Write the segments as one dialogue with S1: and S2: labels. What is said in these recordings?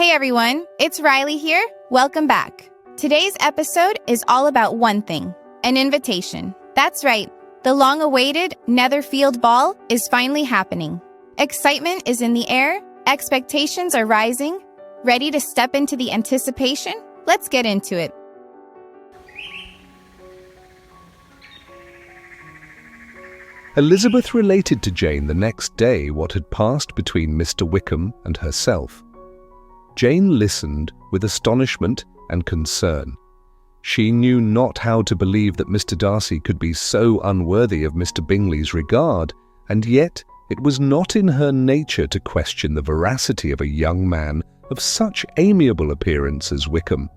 S1: Hey everyone, it's Riley here. Welcome back. Today's episode is all about one thing, an invitation. That's right, the long-awaited Netherfield Ball is finally happening. Excitement is in the air, expectations are rising. Ready to step into the anticipation? Let's get into it.
S2: Elizabeth related to Jane the next day what had passed between Mr. Wickham and herself. Jane listened with astonishment and concern. She knew not how to believe that Mr. Darcy could be so unworthy of Mr. Bingley's regard, and yet it was not in her nature to question the veracity of a young man of such amiable appearance as Wickham.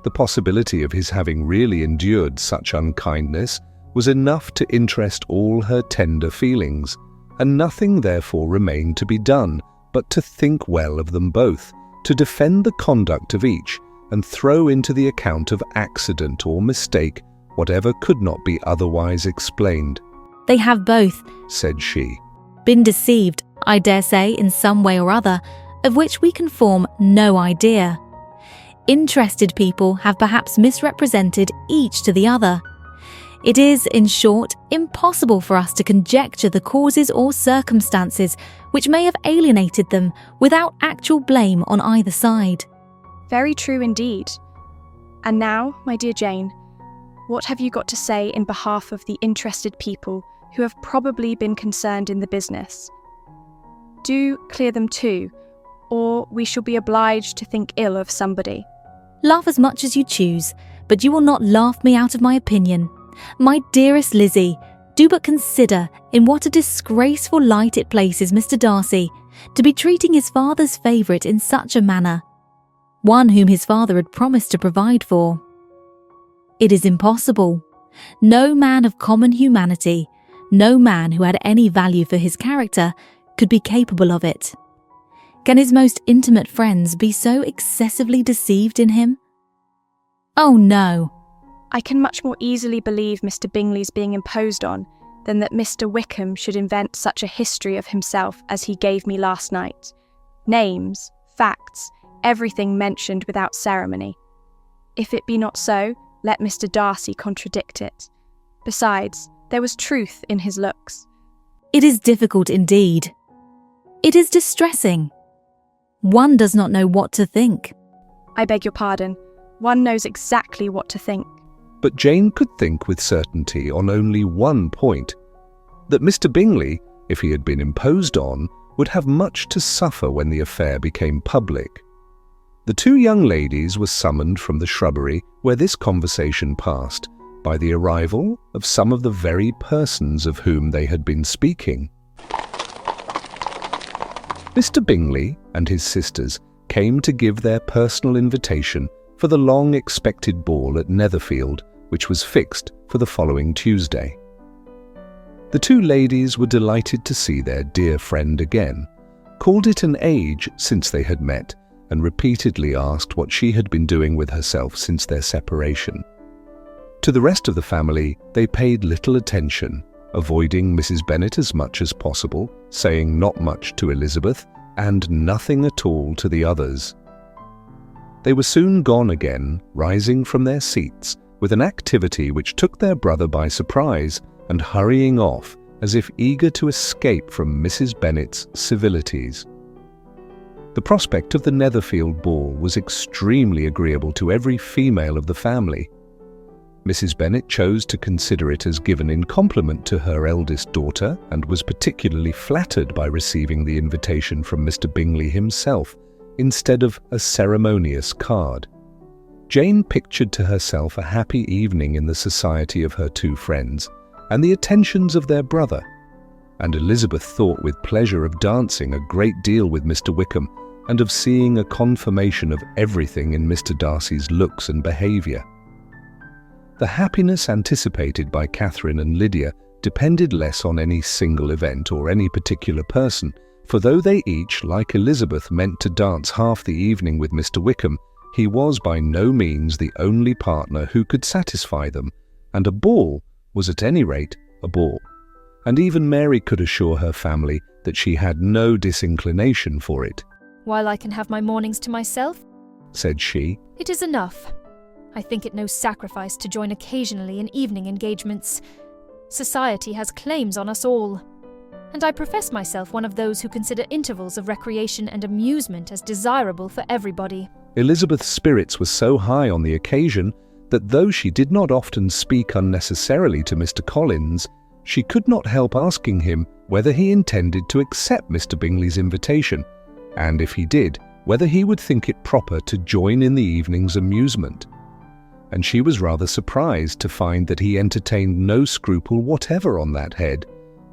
S2: The possibility of his having really endured such unkindness was enough to interest all her tender feelings, and nothing therefore remained to be done but to think well of them both, to defend the conduct of each, and throw into the account of accident or mistake whatever could not be otherwise explained.
S3: "They have both,"
S2: said she,
S3: "been deceived, I dare say, in some way or other, of which we can form no idea. Interested people have perhaps misrepresented each to the other. It is, in short, impossible for us to conjecture the causes or circumstances which may have alienated them without actual blame on either side."
S4: Very true indeed. And now, my dear Jane, what have you got to say in behalf of the interested people who have probably been concerned in the business? Do clear them too, or we shall be obliged to think ill of somebody.
S3: "Laugh as much as you choose, but you will not laugh me out of my opinion. My dearest Lizzie, do but consider in what a disgraceful light it places Mr. Darcy to be treating his father's favourite in such a manner, one whom his father had promised to provide for. It is impossible. No man of common humanity, no man who had any value for his character, could be capable of it. Can his most intimate friends be so excessively deceived in him? Oh no!
S4: I can much more easily believe Mr. Bingley's being imposed on than that Mr. Wickham should invent such a history of himself as he gave me last night. Names, facts, everything mentioned without ceremony. If it be not so, let Mr. Darcy contradict it. Besides, there was truth in his looks.
S3: It is difficult indeed. It is distressing. One does not know what to think."
S4: I beg your pardon. One knows exactly what to think.
S2: But Jane could think with certainty on only one point, that Mr. Bingley, if he had been imposed on, would have much to suffer when the affair became public. The two young ladies were summoned from the shrubbery where this conversation passed by the arrival of some of the very persons of whom they had been speaking. Mr. Bingley and his sisters came to give their personal invitation for the long-expected ball at Netherfield, which was fixed for the following Tuesday. The two ladies were delighted to see their dear friend again, called it an age since they had met, and repeatedly asked what she had been doing with herself since their separation. To the rest of the family they paid little attention, avoiding Mrs. Bennet as much as possible, saying not much to Elizabeth, and nothing at all to the others. They were soon gone again, rising from their seats with an activity which took their brother by surprise, and hurrying off as if eager to escape from Mrs. Bennet's civilities. The prospect of the Netherfield ball was extremely agreeable to every female of the family. Mrs. Bennet chose to consider it as given in compliment to her eldest daughter, and was particularly flattered by receiving the invitation from Mr. Bingley himself, instead of a ceremonious card. Jane pictured to herself a happy evening in the society of her two friends, and the attentions of their brother, and Elizabeth thought with pleasure of dancing a great deal with Mr. Wickham, and of seeing a confirmation of everything in Mr. Darcy's looks and behaviour. The happiness anticipated by Catherine and Lydia depended less on any single event or any particular person, for though they each, like Elizabeth, meant to dance half the evening with Mr. Wickham, he was by no means the only partner who could satisfy them, and a ball was at any rate a ball, and even Mary could assure her family that she had no disinclination for it.
S5: while I can have my mornings to myself,
S2: said she.
S5: it is enough. I think it no sacrifice to join occasionally in evening engagements. Society has claims on us all, and I profess myself one of those who consider intervals of recreation and amusement as desirable for everybody.
S2: Elizabeth's spirits were so high on the occasion that though she did not often speak unnecessarily to Mr. Collins, she could not help asking him whether he intended to accept Mr. Bingley's invitation, and if he did, whether he would think it proper to join in the evening's amusement. And she was rather surprised to find that he entertained no scruple whatever on that head,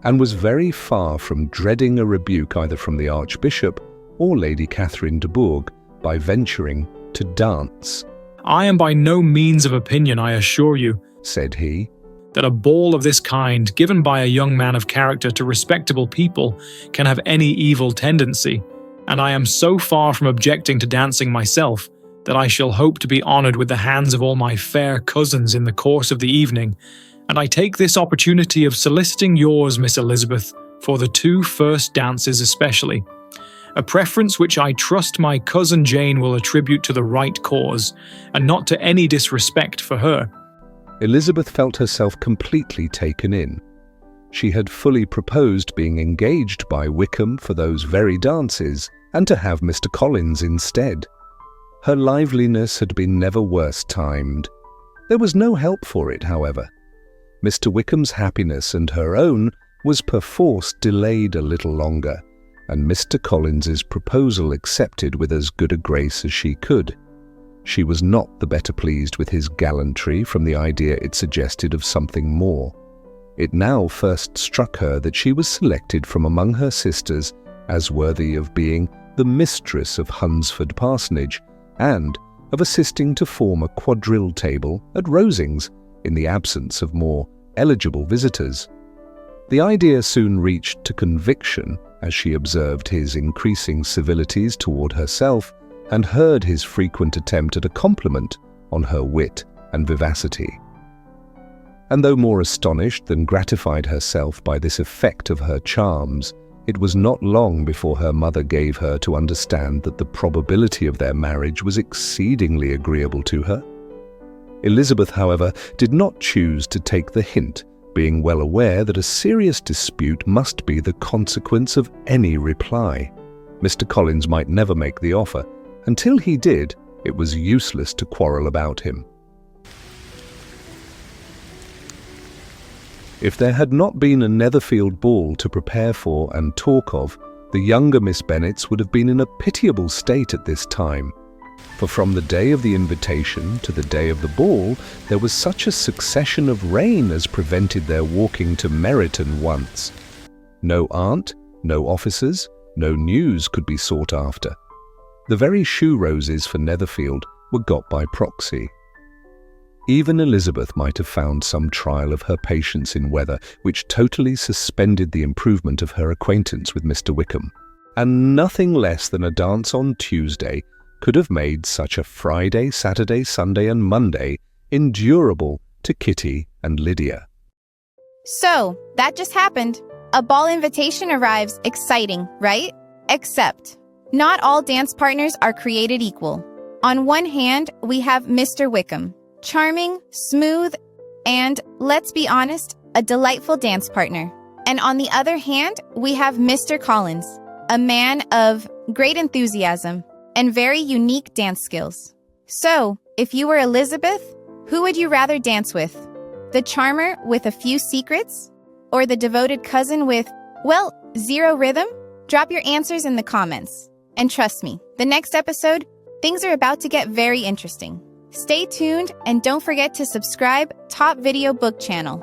S2: and was very far from dreading a rebuke either from the Archbishop or Lady Catherine de Bourgh by venturing to dance.
S6: "I am by no means of opinion, I assure you,"
S2: said he,
S6: "that a ball of this kind, given by a young man of character to respectable people, can have any evil tendency, and I am so far from objecting to dancing myself, that I shall hope to be honoured with the hands of all my fair cousins in the course of the evening, and I take this opportunity of soliciting yours, Miss Elizabeth, for the 2 first dances especially, a preference which I trust my cousin Jane will attribute to the right cause, and not to any disrespect for her."
S2: Elizabeth felt herself completely taken in. She had fully proposed being engaged by Wickham for those very dances, and to have Mr. Collins instead. Her liveliness had been never worse timed. There was no help for it, however. Mr. Wickham's happiness and her own was perforce delayed a little longer, and Mr. Collins's proposal accepted with as good a grace as she could. She was not the better pleased with his gallantry from the idea it suggested of something more. It now first struck her that she was selected from among her sisters as worthy of being the mistress of Hunsford Parsonage, and of assisting to form a quadrille table at Rosings in the absence of more eligible visitors. The idea soon reached to conviction as she observed his increasing civilities toward herself and heard his frequent attempt at a compliment on her wit and vivacity. And though more astonished than gratified herself by this effect of her charms, it was not long before her mother gave her to understand that the probability of their marriage was exceedingly agreeable to her. Elizabeth, however, did not choose to take the hint, being well aware that a serious dispute must be the consequence of any reply. Mr. Collins might never make the offer. Until he did, it was useless to quarrel about him. If there had not been a Netherfield Ball to prepare for and talk of, the younger Miss Bennets would have been in a pitiable state at this time. For from the day of the invitation to the day of the ball, there was such a succession of rain as prevented their walking to Meryton once. No aunt, no officers, no news could be sought after. The very shoe roses for Netherfield were got by proxy. Even Elizabeth might have found some trial of her patience in weather which totally suspended the improvement of her acquaintance with Mr. Wickham, and nothing less than a dance on Tuesday could have made such a Friday, Saturday, Sunday and Monday endurable to Kitty and Lydia.
S1: So, that just happened. A ball invitation arrives, exciting, right? Except, not all dance partners are created equal. On one hand, we have Mr. Wickham. Charming, smooth, and, let's be honest, a delightful dance partner. And on the other hand, we have Mr. Collins, a man of great enthusiasm and very unique dance skills. So, if you were Elizabeth, who would you rather dance with? The charmer with a few secrets? Or the devoted cousin with, well, zero rhythm? Drop your answers in the comments. And trust me, the next episode, things are about to get very interesting. Stay tuned and don't forget to subscribe Top Video Book channel.